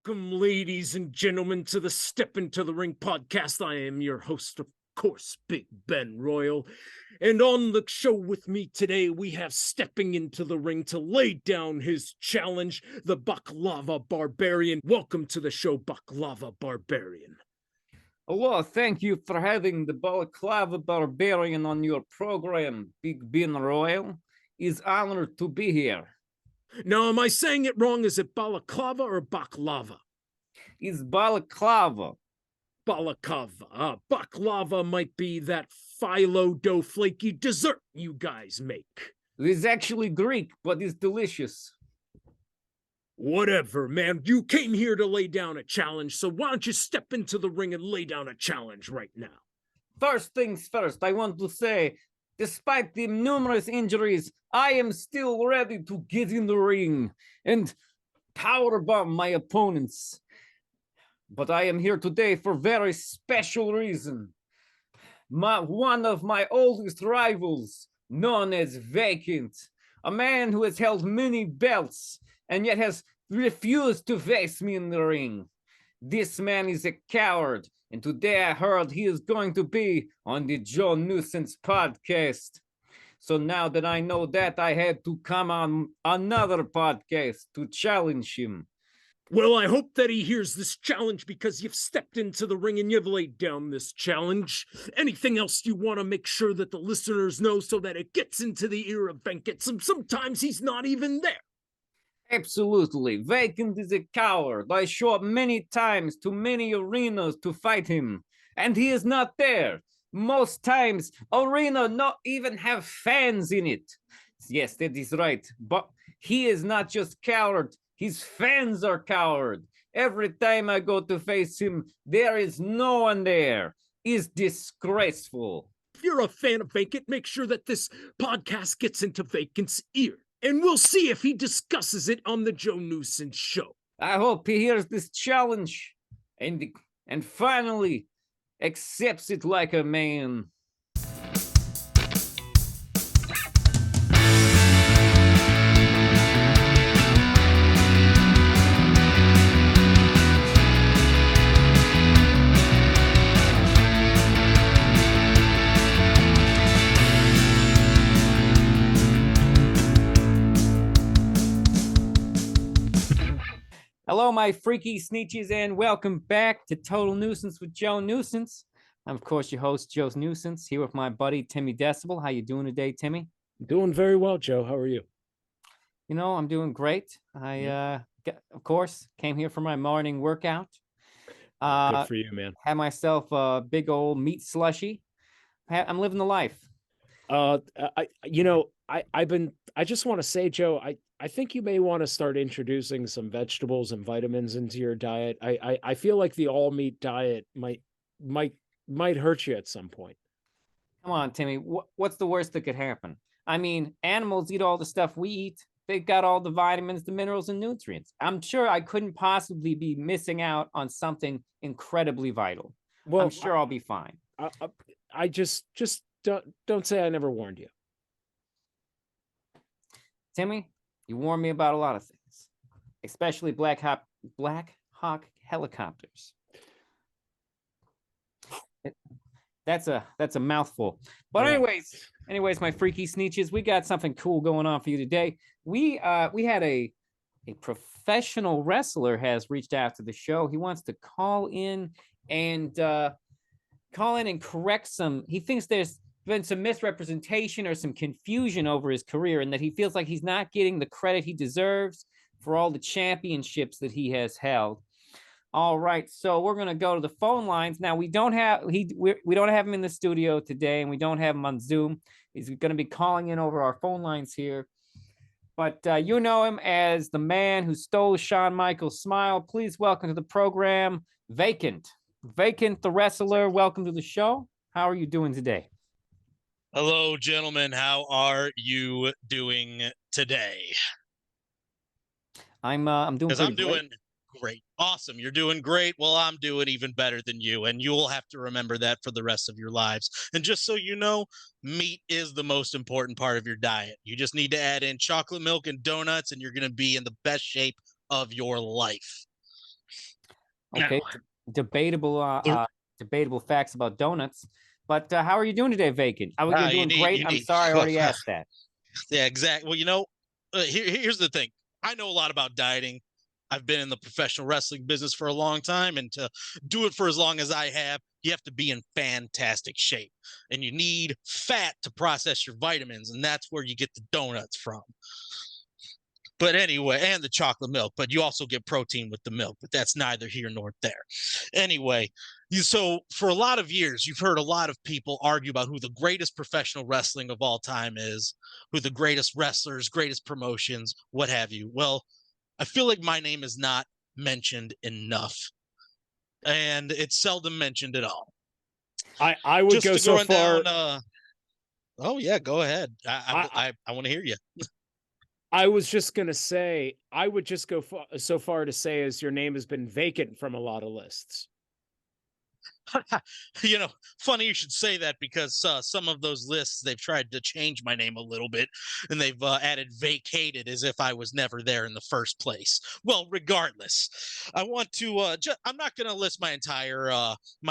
Welcome, ladies and gentlemen, to the Step Into the Ring podcast. I am your host, of course, Big Ben Royal. And on the show with me today, we have stepping into the ring to lay down his challenge, the Baklava Barbarian. Welcome to the show, Baklava Barbarian. Hello, thank you for having the Balaclava Barbarian on your program, Big Ben Royal. It's honored to be here. Now, am I saying it wrong? Is it balaclava or baklava? It's balaclava. Balaclava. Baklava might be that phyllo dough flaky dessert you guys make. It's actually Greek, but it's delicious. Whatever, man. You came here to lay down a challenge, so why don't you step into the ring and lay down a challenge right now? First things first, I want to say, despite the numerous injuries, I am still ready to get in the ring and powerbomb my opponents. But I am here today for a very special reason. One of my oldest rivals, known as Vacant, a man who has held many belts and yet has refused to face me in the ring. This man is a coward, and today I heard he is going to be on the Joe Newsense Podcast. So now that I know that, I had to come on another podcast to challenge him. Well, I hope that he hears this challenge because you've stepped into the ring and you've laid down this challenge. Anything else you want to make sure that the listeners know so that it gets into the ear of Vacant? Sometimes he's not even there. Absolutely. Vacant is a coward. I show up many times to many arenas to fight him, and he is not there. Most times, arena not even have fans in it. Yes, that is right. But he is not just coward. His fans are coward. Every time I go to face him, there is no one there. It's disgraceful. If you're a fan of Vacant, make sure that this podcast gets into Vacant's ear. And we'll see if he discusses it on the Joe Newsense show. I hope he hears this challenge and finally accepts it like a man. Hello, my freaky sneeches, and welcome back to Total Nuisance with Joe Newsense. I'm, of course, your host, Joe Newsense, here with my buddy, Timmy Decibel. How you doing today, Timmy? Doing very well, Joe. How are you? You know, I'm doing great. I, of course, came here for my morning workout. Good for you, man. Had myself a big old meat slushy. I'm living the life. I just want to say, Joe, I think you may want to start introducing some vegetables and vitamins into your diet. I feel like the all meat diet might hurt you at some point. Come on, Timmy. What's the worst that could happen? I mean, animals eat all the stuff we eat. They've got all the vitamins, the minerals, and nutrients. I'm sure I couldn't possibly be missing out on something incredibly vital. Well, I'm sure I'll be fine. I just don't say I never warned you. Timmy, you warned me about a lot of things, especially Black Hawk helicopters. That's a mouthful. But anyways, my freaky sneeches, we got something cool going on for you today. We had a professional wrestler has reached out to the show. He wants to call in and correct some. He thinks there's been some misrepresentation or some confusion over his career, and that he feels like he's not getting the credit he deserves for all the championships that he has held. All right, so we're going to go to the phone lines. Now, we don't have him in the studio today, and we don't have him on Zoom. He's going to be calling in over our phone lines here. But you know him as the man who stole Shawn Michaels' smile. Please welcome to the program, Vacant. Vacant, the wrestler, welcome to the show. How are you doing today? Hello, gentlemen. How are you doing today? I'm doing great. Awesome. You're doing great. Well, I'm doing even better than you, and you will have to remember that for the rest of your lives. And just so you know, meat is the most important part of your diet. You just need to add in chocolate milk and donuts, and you're going to be in the best shape of your life. Okay, debatable facts about donuts. But how are you doing today, Vacant? You're doing great. I'm sorry, I already asked that. Yeah, exactly. Well, here's the thing. I know a lot about dieting. I've been in the professional wrestling business for a long time, and to do it for as long as I have, you have to be in fantastic shape, and you need fat to process your vitamins, and that's where you get the donuts from. But anyway, and the chocolate milk, but you also get protein with the milk, but that's neither here nor there. Anyway, so for a lot of years, you've heard a lot of people argue about who the greatest professional wrestling of all time is, who the greatest wrestlers, greatest promotions, what have you. Well, I feel like my name is not mentioned enough, and it's seldom mentioned at all. I would go so far. Oh yeah, go ahead. I want to hear you. I was just gonna say, I would just go so far to say as your name has been vacant from a lot of lists. Funny you should say that, because some of those lists, they've tried to change my name a little bit, and they've added vacated as if I was never there in the first place. Well, regardless, I want to I'm not going to list my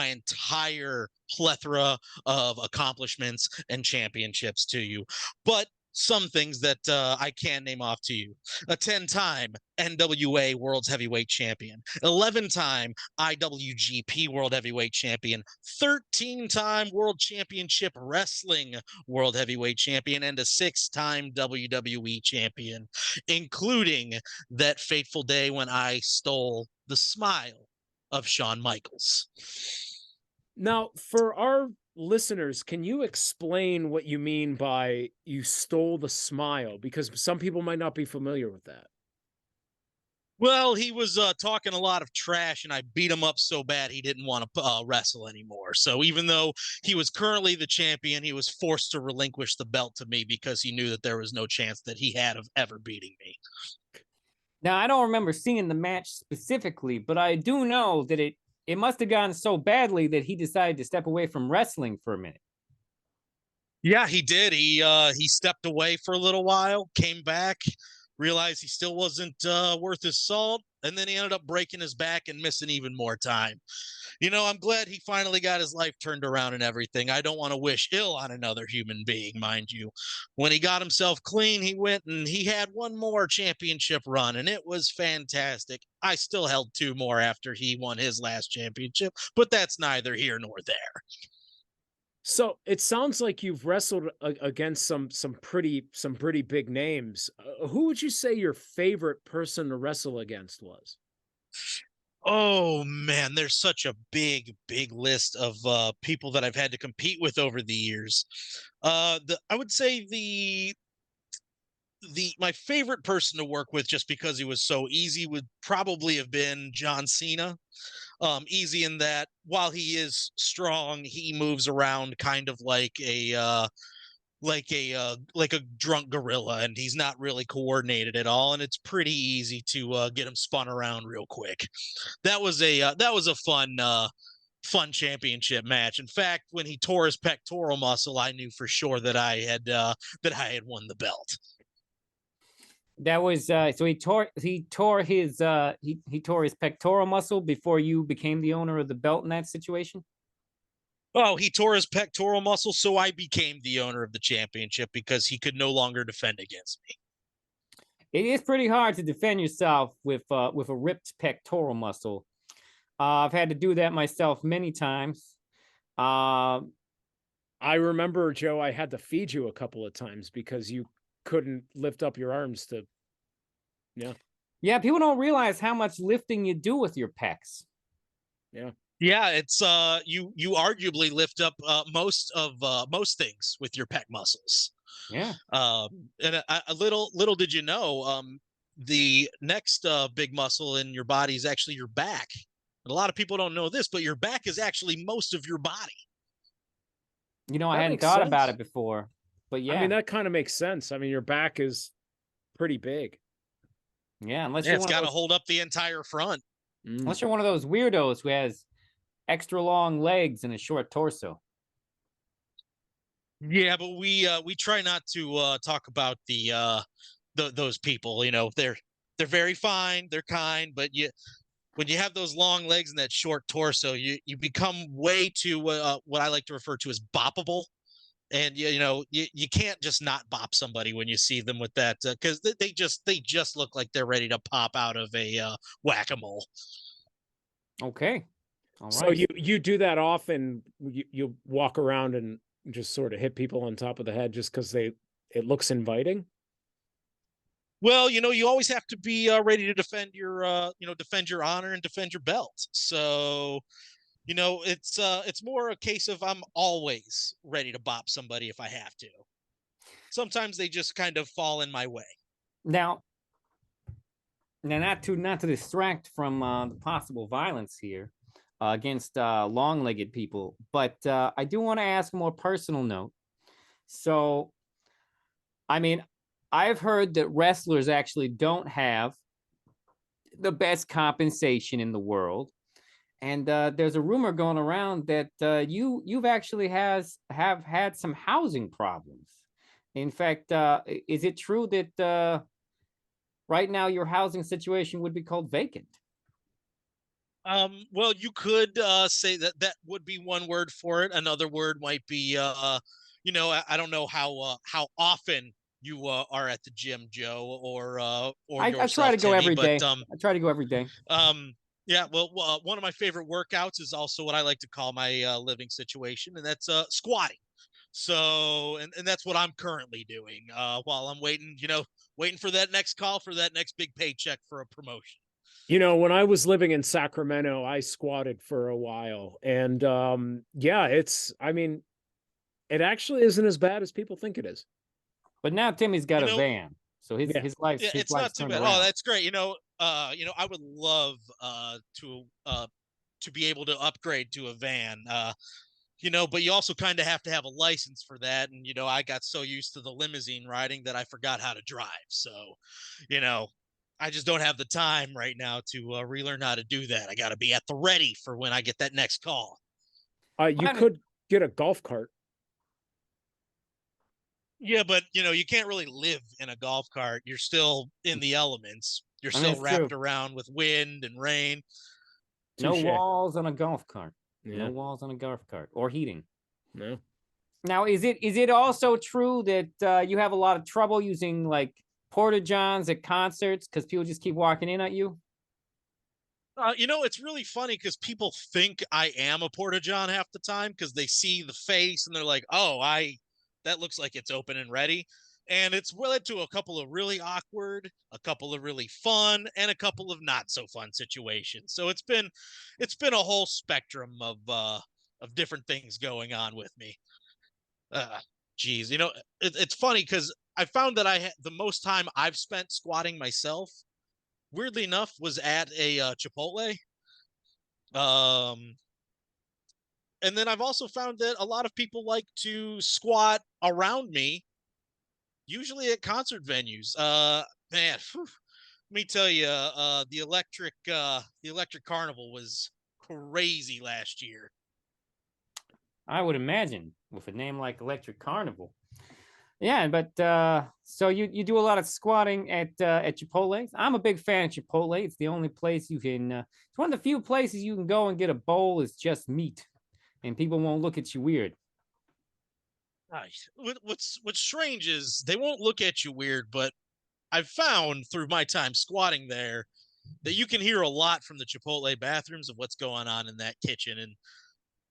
entire plethora of accomplishments and championships to you, but some things that I can name off to you. A 10-time NWA World's Heavyweight Champion, 11-time IWGP World Heavyweight Champion, 13-time World Championship Wrestling World Heavyweight Champion, and a 6-time WWE Champion, including that fateful day when I stole the smile of Shawn Michaels. Now, for our listeners, can you explain what you mean by you stole the smile? Because some people might not be familiar with that. Well, he was talking a lot of trash, and I beat him up so bad he didn't want to wrestle anymore. So even though he was currently the champion, he was forced to relinquish the belt to me because he knew that there was no chance that he had of ever beating me. Now, I don't remember seeing the match specifically, but I do know that it must have gone so badly that he decided to step away from wrestling for a minute. Yeah, he did. He stepped away for a little while, came back, realized he still wasn't worth his salt, and then he ended up breaking his back and missing even more time. I'm glad he finally got his life turned around and everything. I don't want to wish ill on another human being, mind you. When he got himself clean, he went and he had one more championship run, and it was fantastic. I still held 2 more after he won his last championship, but that's neither here nor there. So it sounds like you've wrestled against some pretty big names. Who would you say your favorite person to wrestle against was? Oh man, there's such a big list of people that I've had to compete with over the years. I would say my favorite person to work with, just because he was so easy, would probably have been John Cena. Easy in that while he is strong, he moves around kind of like a drunk gorilla, and he's not really coordinated at all, and it's pretty easy to get him spun around real quick. That was a fun championship match. In fact, when he tore his pectoral muscle, I knew for sure that I had won the belt. That was so he tore his pectoral muscle before you became the owner of the belt in that situation? Oh, he tore his pectoral muscle, so I became the owner of the championship because he could no longer defend against me. It is pretty hard to defend yourself with a ripped pectoral muscle. I've had to do that myself many times. I remember, Joe, I had to feed you a couple of times because you couldn't lift up your arms to. Yeah, people don't realize how much lifting you do with your pecs. Yeah, it's you arguably lift up most things with your pec muscles. Yeah. And a little did you know, the next big muscle in your body is actually your back. And a lot of people don't know this, but your back is actually most of your body. I hadn't thought about it before. But yeah, I mean, that kind of makes sense. I mean, your back is pretty big. Yeah, unless it's got to hold up the entire front. Unless you're one of those weirdos who has extra long legs and a short torso. Yeah, but we try not to talk about those people. They're very fine, they're kind, but when you have those long legs and that short torso, you become way too what I like to refer to as boppable. And you can't just not bop somebody when you see them with that, because they just look like they're ready to pop out of a whack-a-mole. Okay. All So right. you do that often. You walk around and just sort of hit people on top of the head just because it looks inviting. Well, you always have to be ready to defend your honor and defend your belt. So, it's more a case of I'm always ready to bop somebody if I have to. Sometimes they just kind of fall in my way. Now, not to distract from the possible violence here against long-legged people, but I do want to ask a more personal note. So, I mean, I've heard that wrestlers actually don't have the best compensation in the world, and there's a rumor going around that you've actually have had some housing problems. In fact, is it true that right now your housing situation would be called vacant? Well, you could say that would be one word for it. Another word might be, I don't know how often you are at the gym, Joe, or I yourself, try to go Timmy, every day. but I try to go every day. yeah, well, one of my favorite workouts is also what I like to call my living situation, and that's squatting. So, and that's what I'm currently doing while I'm waiting for that next call for that next big paycheck for a promotion. When I was living in Sacramento, I squatted for a while, and it actually isn't as bad as people think it is. But now Timmy's got a van, so his life's yeah, it's not too bad. Around. Oh, that's great. I would love to be able to upgrade to a van. But you also kind of have to have a license for that. And, I got so used to the limousine riding that I forgot how to drive. So, I just don't have the time right now to relearn how to do that. I got to be at the ready for when I get that next call. You could get a golf cart. Yeah, but, you can't really live in a golf cart. You're still in the elements. You're still wrapped around with wind and rain. No walls on a golf cart. Yeah. No walls on a golf cart or heating. No. Now, is it also true that you have a lot of trouble using like porta-johns at concerts because people just keep walking in at you? It's really funny because people think I am a porta-john half the time because they see the face and they're like, "Oh, that looks like it's open and ready." And it's led to a couple of really awkward, a couple of really fun, and a couple of not so fun situations. So it's been a whole spectrum of different things going on with me. Geez, it's funny because I found that the most time I've spent squatting myself, weirdly enough, was at a Chipotle. And then I've also found that a lot of people like to squat around me, usually at concert venues. Man, whew, let me tell you, the electric carnival was crazy last year. I would imagine with a name like Electric Carnival. Yeah, but so you do a lot of squatting at Chipotle. I'm a big fan of Chipotle. It's the only place you can. It's one of the few places you can go and get a bowl that's just meat, and people won't look at you weird. What's strange is they won't look at you weird, but I've found through my time squatting there that you can hear a lot from the Chipotle bathrooms of what's going on in that kitchen, and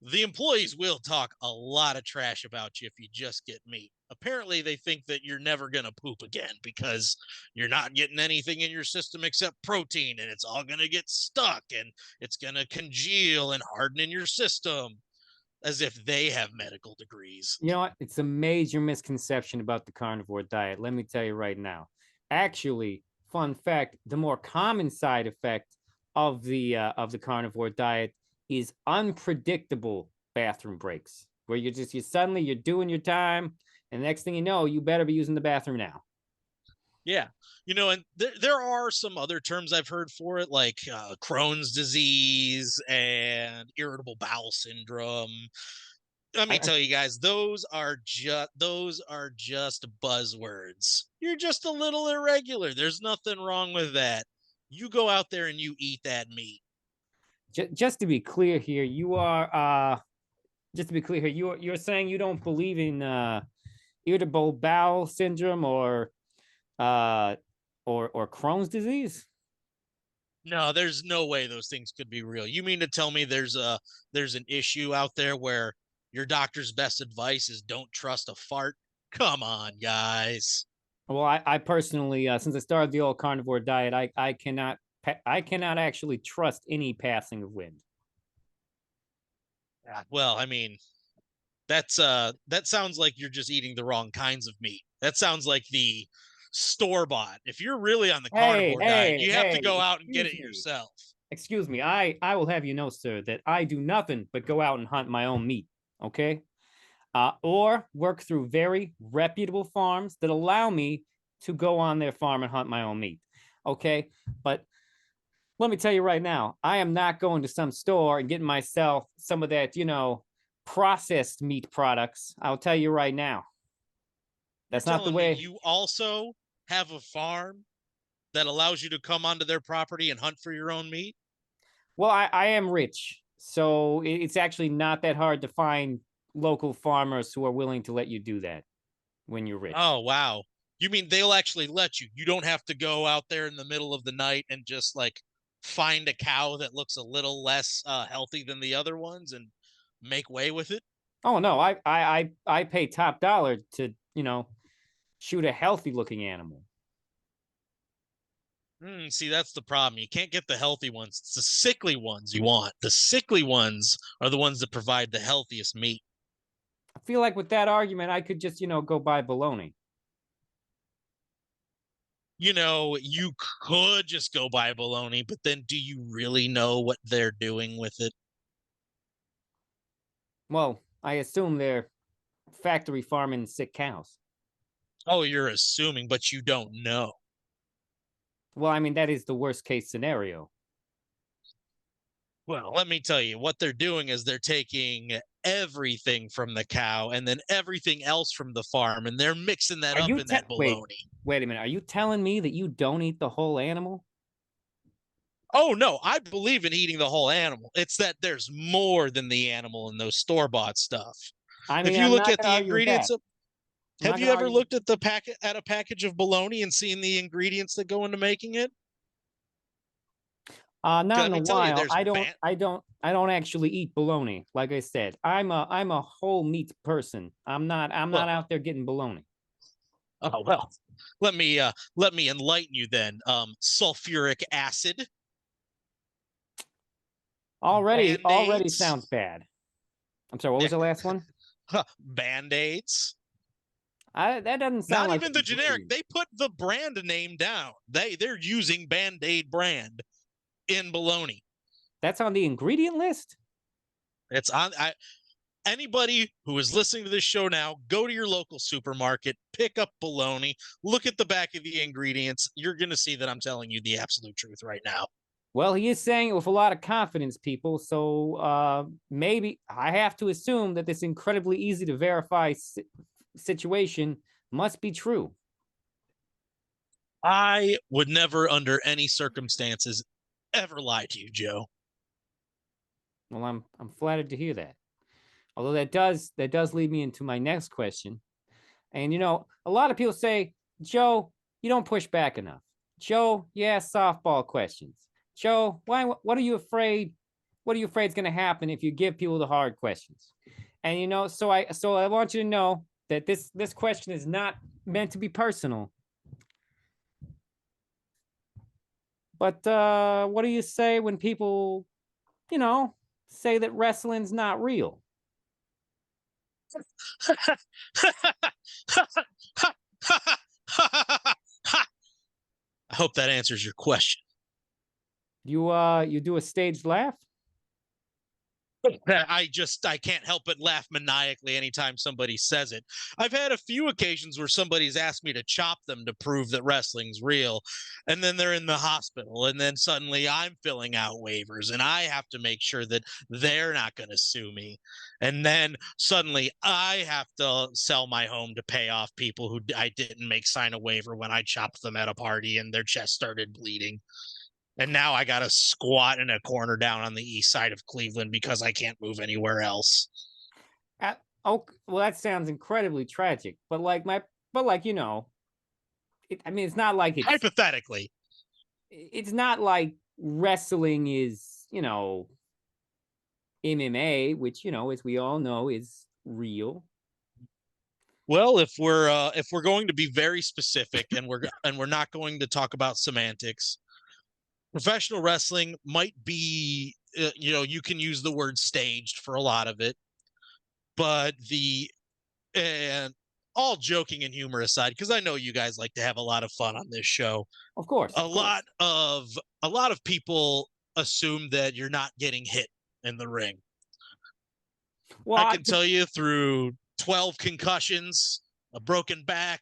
the employees will talk a lot of trash about you if you just get meat. Apparently, they think that you're never going to poop again because you're not getting anything in your system except protein, and it's all going to get stuck, and it's going to congeal and harden in your system, as if they have medical degrees. You know what? It's a major misconception about the carnivore diet. Let me tell you right now. Actually, fun fact, the more common side effect of the carnivore diet is unpredictable bathroom breaks, where you're doing your time, and next thing you know, you better be using the bathroom now. Yeah, and there are some other terms I've heard for it, like Crohn's disease and irritable bowel syndrome. Let me tell you guys, those are just buzzwords. You're just a little irregular. There's nothing wrong with that. You go out there and you eat that meat. just to be clear here, you are just to be clear here, you're saying you don't believe in irritable bowel syndrome or Crohn's disease? No, there's no way those things could be real. You mean to tell me there's an issue out there where your doctor's best advice is don't trust a fart? Come on, guys. Well, I personally, since I started the old carnivore diet, I cannot actually trust any passing of wind. Well, I mean, that sounds like you're just eating the wrong kinds of meat. That sounds like the store-bought. If you're really on the carnivore diet, you have to go out and get it yourself. Excuse me. I will have you know, sir, that I do nothing but go out and hunt my own meat, okay? Or work through very reputable farms that allow me to go on their farm and hunt my own meat, okay? But let me tell you right now, I am not going to some store and getting myself some of that, processed meat products. I'll tell you right now. That's not the way. You also have a farm that allows you to come onto their property and hunt for your own meat? Well, I am rich, so it's actually not that hard to find local farmers who are willing to let you do that when you're rich. Oh, wow. You mean they'll actually let you? You don't have to go out there in the middle of the night and just like find a cow that looks a little less healthy than the other ones and make way with it? Oh no, I pay top dollar to, shoot a healthy looking animal. See, that's the problem. You can't get the healthy ones. It's the sickly ones you want. The sickly ones are the ones that provide the healthiest meat. I feel like with that argument, I could just, go buy bologna. You could just go buy bologna, but then do you really know what they're doing with it? Well, I assume they're factory farming sick cows. Oh, you're assuming, but you don't know. Well, I mean, that is the worst case scenario. Well, let me tell you, what they're doing is they're taking everything from the cow and then everything else from the farm, and they're mixing that up in that bologna. Wait a minute. Are you telling me that you don't eat the whole animal? Oh, no, I believe in eating the whole animal. It's that there's more than the animal in those store-bought stuff. I mean, if you look at the ingredients of, have you ever looked at a package of bologna and seen the ingredients that go into making it? Not in a while. I don't actually eat bologna. Like I said, I'm a whole meat person. I'm not out there getting bologna. Oh, well, let me enlighten you then. Sulfuric acid. Already sounds bad. I'm sorry, what was the last one? Band-Aids. That doesn't sound not even the generic. They put the brand name down. They're using Band-Aid brand in bologna. That's on the ingredient list? It's on. Anybody who is listening to this show now, go to your local supermarket, pick up bologna, look at the back of the ingredients. You're going to see that I'm telling you the absolute truth right now. Well, he is saying it with a lot of confidence, people. So maybe I have to assume that this incredibly easy to verify situation must be true. I would never, under any circumstances, ever lie to you, Joe. Well, I'm flattered to hear that. Although that does lead me into my next question. And a lot of people say, Joe, you don't push back enough. Joe, you ask softball questions. Joe, what are you afraid? What are you afraid is going to happen if you give people the hard questions? And so I want you to know that this question is not meant to be personal. But what do you say when people, say that wrestling's not real? I hope that answers your question. You do a staged laugh? I can't help but laugh maniacally anytime somebody says it. I've had a few occasions where somebody's asked me to chop them to prove that wrestling's real, and then they're in the hospital, and then suddenly I'm filling out waivers, and I have to make sure that they're not going to sue me. And then suddenly I have to sell my home to pay off people who I didn't make sign a waiver when I chopped them at a party and their chest started bleeding. And now I got to squat in a corner down on the east side of Cleveland because I can't move anywhere else. Oh, well, that sounds incredibly tragic. But like it's not like it's hypothetically. It's not like wrestling is, MMA, which, as we all know, is real. Well, if we're going to be very specific and we're not going to talk about semantics, professional wrestling might be, you can use the word staged for a lot of it, but and all joking and humor aside, because I know you guys like to have a lot of fun on this show. Of course. A lot of people assume that you're not getting hit in the ring. Well, I can tell you through 12 concussions, a broken back,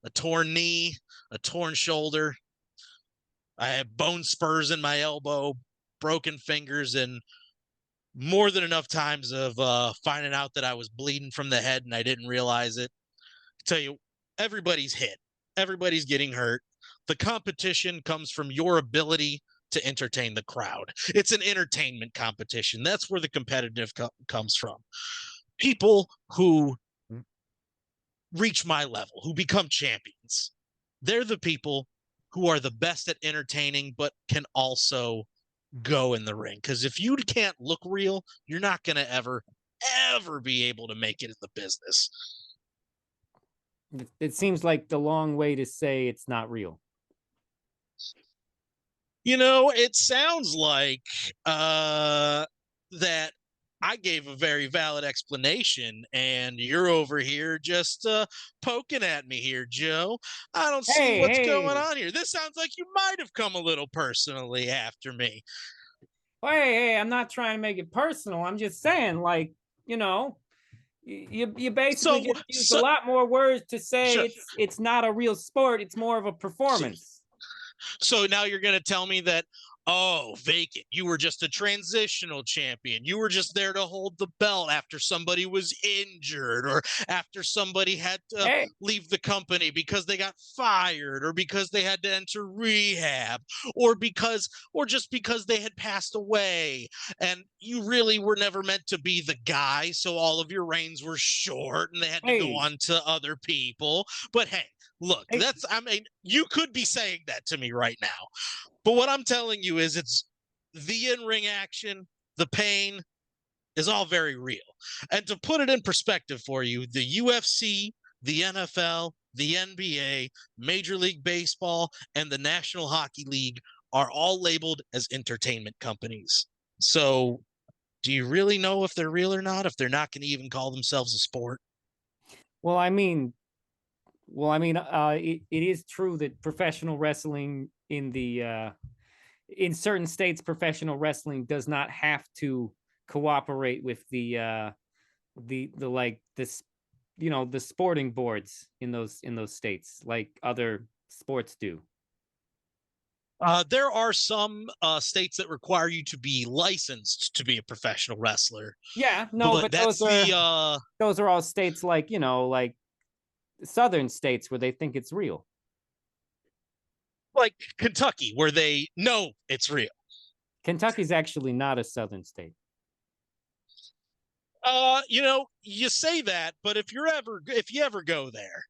a torn knee, a torn shoulder. I have bone spurs in my elbow, broken fingers, and more than enough times of finding out that I was bleeding from the head and I didn't realize it. I tell you, everybody's hit. Everybody's getting hurt. The competition comes from your ability to entertain the crowd. It's an entertainment competition. That's where the competitive comes from. People who reach my level, who become champions, they're the people who are the best at entertaining, but can also go in the ring. Because if you can't look real, you're not going to ever be able to make it in the business. It seems like the long way to say it's not real. It sounds like that I gave a very valid explanation, and you're over here just poking at me here, Joe. I don't see what's going on here. This sounds like you might have come a little personally after me. Hey, I'm not trying to make it personal. I'm just saying, you basically just used a lot more words to say it's not a real sport. It's more of a performance. So now you're going to tell me that, oh, Vacant, you were just a transitional champion. You were just there to hold the belt after somebody was injured or after somebody had to leave the company because they got fired or because they had to enter rehab or just because they had passed away. And you really were never meant to be the guy. So all of your reigns were short and they had to go on to other people. But hey, look, you could be saying that to me right now. But what I'm telling you is it's the in-ring action, the pain is all very real. And to put it in perspective for you, the UFC, the NFL, the NBA, Major League Baseball, and the National Hockey League are all labeled as entertainment companies. So do you really know if they're real or not, if they're not going to even call themselves a sport? It is true that professional wrestling in certain states, professional wrestling does not have to cooperate with the sporting boards in those states like other sports do. There are some states that require you to be licensed to be a professional wrestler. Yeah, no, but those are all states like southern states where they think it's real. Like Kentucky, where they know it's real. Kentucky's actually not a southern state. You say that, but if you ever go there,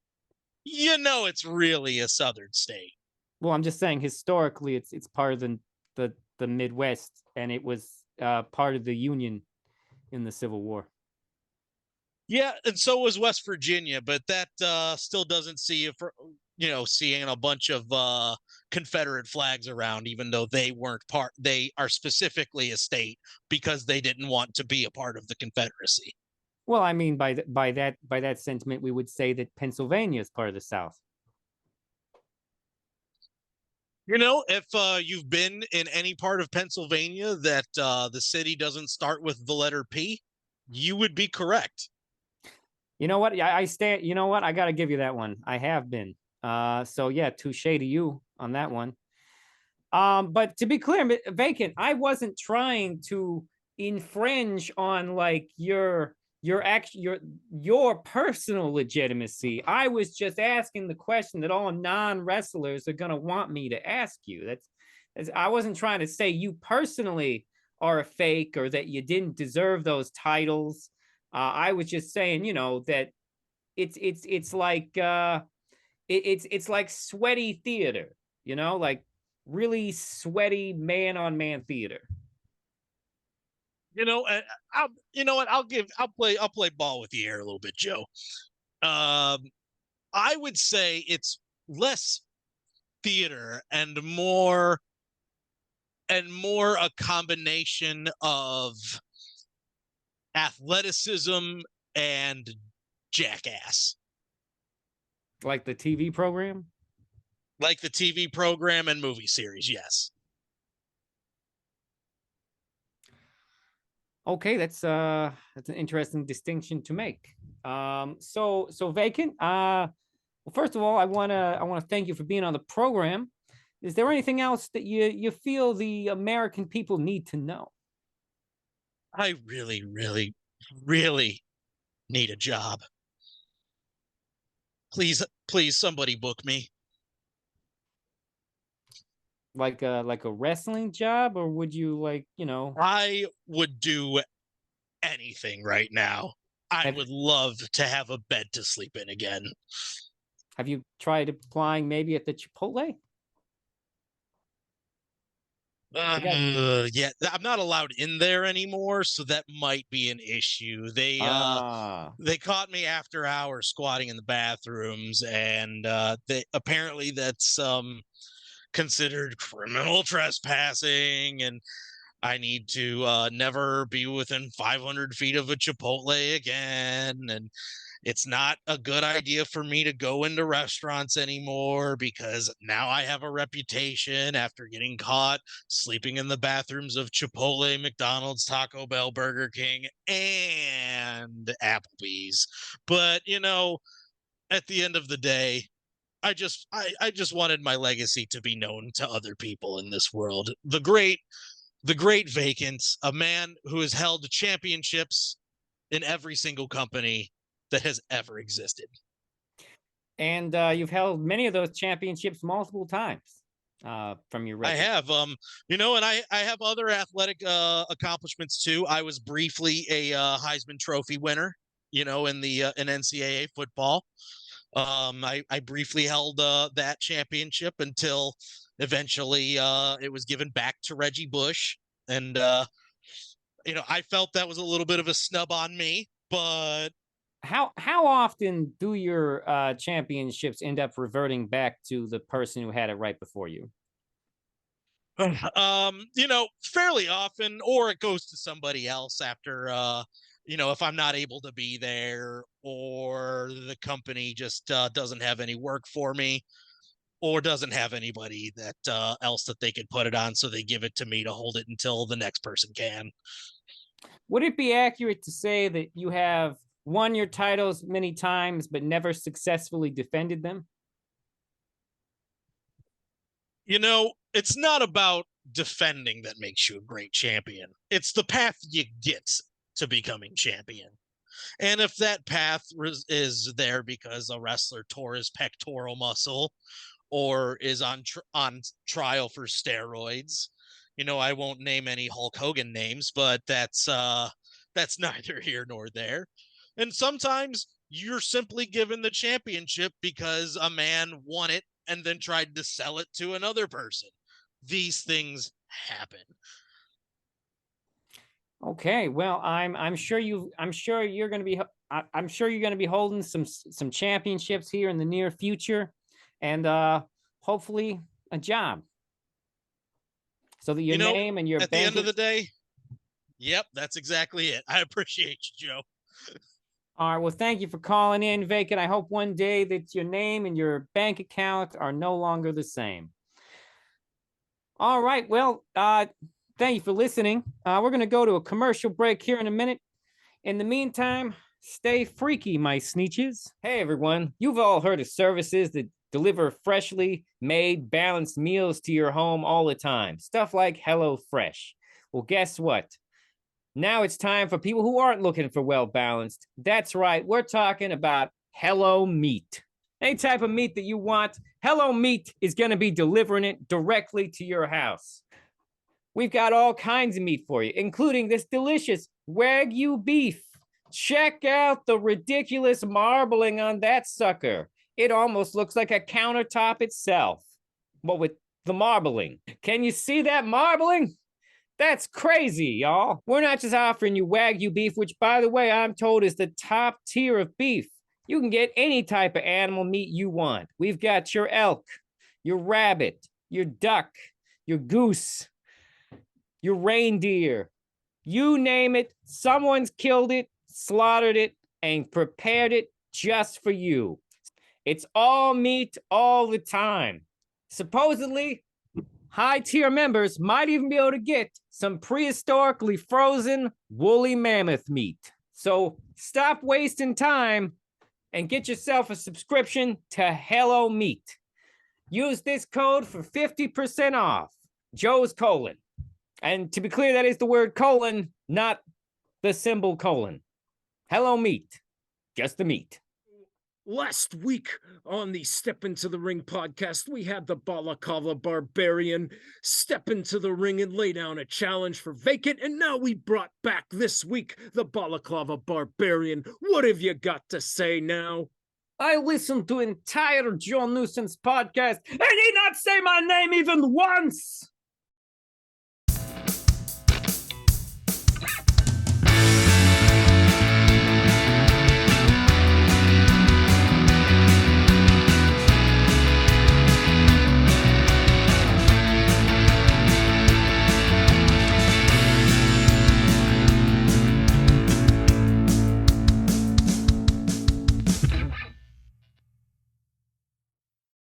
it's really a southern state. Well, I'm just saying historically it's part of the Midwest, and it was part of the Union in the Civil War. Yeah, and so was West Virginia, but that still doesn't see it for seeing a bunch of Confederate flags around, even though they weren't part. They are specifically a state because they didn't want to be a part of the Confederacy. Well, I mean, by that sentiment, we would say that Pennsylvania is part of the South. If you've been in any part of Pennsylvania that the city doesn't start with the letter P, you would be correct. You know what? You know what? I got to give you that one. I have been. So yeah, touche to you on that one. But to be clear, Vacant, I wasn't trying to infringe on your personal legitimacy. I was just asking the question that all non-wrestlers are gonna want me to ask you. I wasn't trying to say you personally are a fake or that you didn't deserve those titles. I was just saying, that it's like it's like sweaty theater, like really sweaty man on man theater. You know what? I'll play ball with the air a little bit, Joe. I would say it's less theater and more a combination of athleticism and jackass. Like the TV program? Like the TV program and movie series, yes. Okay, that's an interesting distinction to make. So Vacant, well, first of all, I wanna thank you for being on the program. Is there anything else that you feel the American people need to know? I really, really, really need a job. Please, somebody book me. Like a wrestling job, or would you I would do anything right now. I would love to have a bed to sleep in again. Have you tried applying maybe at the Chipotle? Yeah, I'm not allowed in there anymore, so that might be an issue. They caught me after hours squatting in the bathrooms, and they apparently that's considered criminal trespassing, and I need to never be within 500 feet of a Chipotle again. And it's not a good idea for me to go into restaurants anymore because now I have a reputation after getting caught sleeping in the bathrooms of Chipotle, McDonald's, Taco Bell, Burger King, and Applebee's. But, at the end of the day, I just wanted my legacy to be known to other people in this world. The great Vacant, a man who has held championships in every single company that has ever existed. And you've held many of those championships multiple times from your record. I have, and I have other athletic accomplishments too. I was briefly a Heisman Trophy winner, in NCAA football. I briefly held that championship until eventually it was given back to Reggie Bush. And, I felt that was a little bit of a snub on me, but. How often do your championships end up reverting back to the person who had it right before you? Fairly often, or it goes to somebody else after, if I'm not able to be there, or the company just doesn't have any work for me, or doesn't have anybody that else that they could put it on, so they give it to me to hold it until the next person can. Would it be accurate to say that you have won your titles many times, but never successfully defended them? It's not about defending that makes you a great champion. It's the path you get to becoming champion. And if that path is there because a wrestler tore his pectoral muscle or is on trial for steroids, I won't name any Hulk Hogan names, but that's neither here nor there. And sometimes you're simply given the championship because a man won it and then tried to sell it to another person. These things happen. Okay, well, I'm sure you're going to be holding some championships here in the near future, and hopefully a job, so that your name and your at the end of the day. Yep, that's exactly it. I appreciate you, Joe. All right, well, thank you for calling in, Vacant. I hope one day that your name and your bank account are no longer the same. All right, well, thank you for listening. We're going to go to a commercial break here in a minute. In the meantime, stay freaky, my sneeches. Hey, everyone. You've all heard of services that deliver freshly made, balanced meals to your home all the time. Stuff like HelloFresh. Well, guess what? Now it's time for people who aren't looking for well-balanced. That's right. We're talking about Hello Meat. Any type of meat that you want, Hello Meat is going to be delivering it directly to your house. We've got all kinds of meat for you, including this delicious Wagyu beef. Check out the ridiculous marbling on that sucker. It almost looks like a countertop itself, but with the marbling. Can you see that marbling? That's crazy, y'all. We're not just offering you Wagyu beef, which, by the way, I'm told is the top tier of beef. You can get any type of animal meat you want. We've got your elk, your rabbit, your duck, your goose, your reindeer. You name it, someone's killed it, slaughtered it, and prepared it just for you. It's all meat all the time. Supposedly, high-tier members might even be able to get some prehistorically frozen woolly mammoth meat. So stop wasting time and get yourself a subscription to Hello Meat. Use this code for 50% off, Joe's colon. And to be clear, that is the word colon, not the symbol colon. Hello Meat, just the meat. Last week on the Step Into the Ring podcast, we had the Balaclava Barbarian step into the ring and lay down a challenge for Vacant, and now we brought back this week the Balaclava Barbarian. What have you got to say now? I listened to entire Joe Newsense podcast, and he not say my name even once.